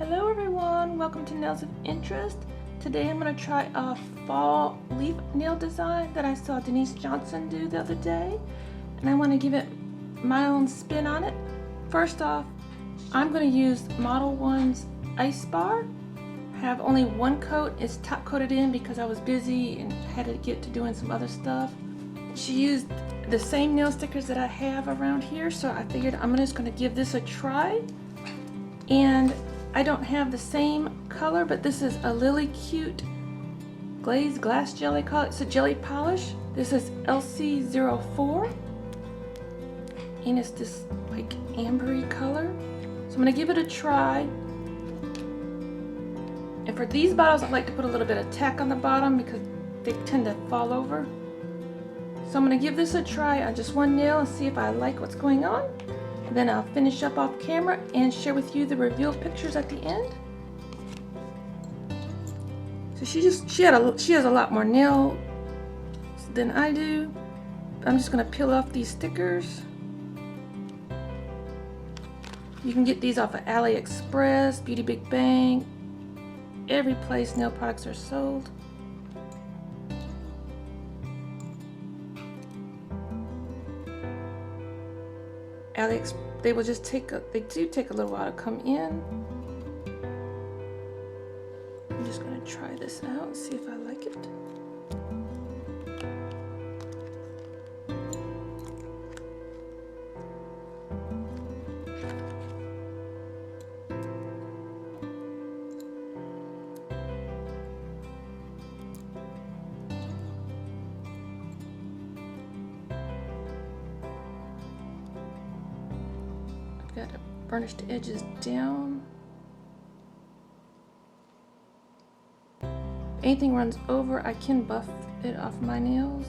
Hello everyone, welcome to Nails of Interest. Today I'm going to try a fall leaf nail design that I saw Denise Johnson do the other day, and I want to give it my own spin on it. First off, I'm going to use Modelones Ice Bar. I have only one coat, it's top coated in because I was busy and had to get to doing some other stuff. She used the same nail stickers that I have around here, so I figured I'm just going to give this a try. And I don't have the same color, but this is a Lily Cute glazed glass jelly. It's a jelly polish. This is LC04, and it's this like ambery color. So I'm gonna give it a try. And for these bottles, I like to put a little bit of tack on the bottom because they tend to fall over. So I'm gonna give this a try on just one nail and see if I like what's going on. Then I'll finish up off camera and share with you the reveal pictures at the end. So she has a lot more nails than I do. I'm just gonna peel off these stickers. You can get these off of AliExpress, Beauty Big Bang, every place nail products are sold. They will just they do take a little while to come in. I'm just going to try this out and see if I like it. Got to burnish the edges down. If anything runs over, I can buff it off my nails.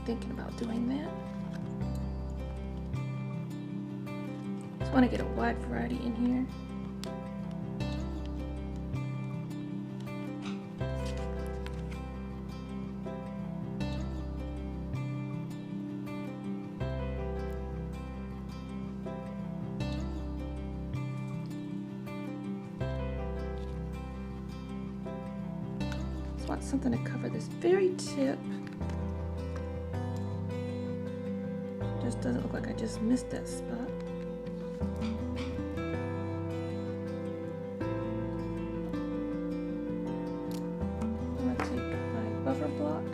Thinking about doing that. Just want to get a wide variety in here. Want something to cover this very tip. Just doesn't look like I just missed that spot. I'm gonna take my buffer block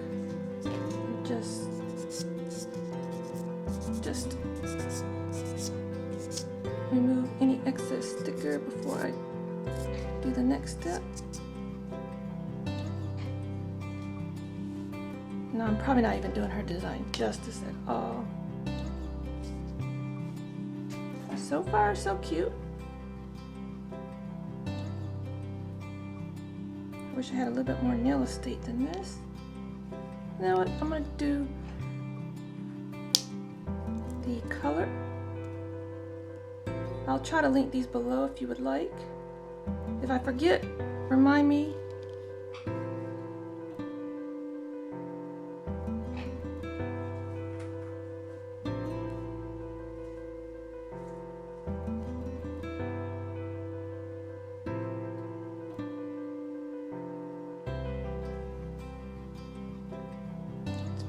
and just remove any excess sticker before I do the next step. No, I'm probably not even doing her design justice at all. So far, so cute. I wish I had a little bit more nail estate than this. You know what? I'm gonna do the color. I'll try to link these below if you would like. If I forget, remind me.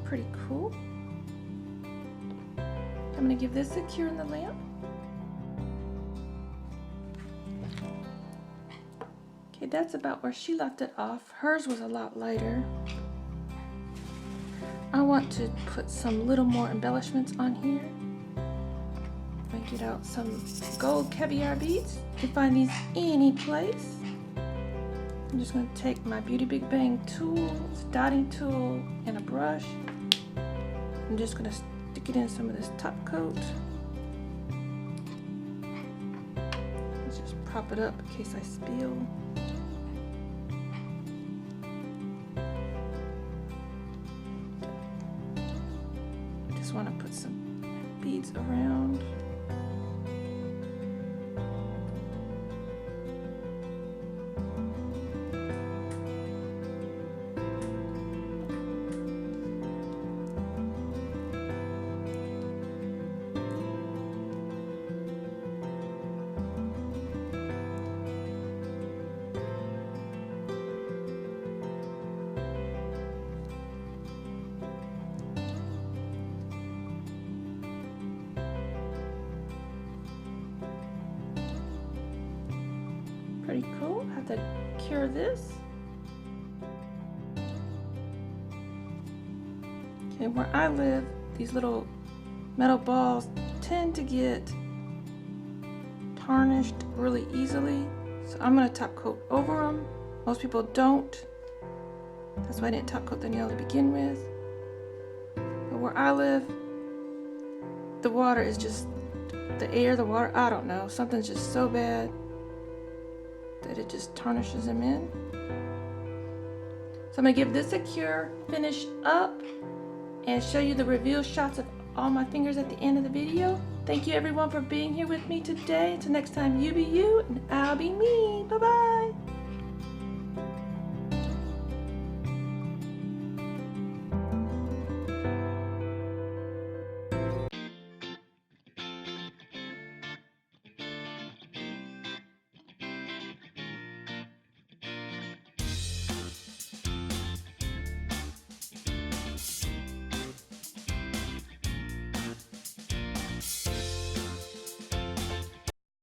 Pretty cool. I'm going to give this a cure in the lamp. Okay, that's about where she left it off. Hers was a lot lighter. I want to put some little more embellishments on here. I get out some gold caviar beads. You can find these any place. I'm just going to take my Beauty Big Bang tools, dotting tool, and a brush. I'm just going to stick it in some of this top coat. Let's just prop it up in case I spill. Just want to put some beads around. pretty cool. Have to cure this. Okay, where I live, these little metal balls tend to get tarnished really easily. So I'm gonna top coat over them. Most people don't. That's why I didn't top coat the nail to begin with. But where I live, the water is just, the air, the water, I don't know. Something's just so bad that it just tarnishes them in. So I'm gonna give this a cure, finish up, and show you the reveal shots of all my fingers at the end of the video. Thank you everyone for being here with me today. Until next time, you be you and I'll be me. Bye bye.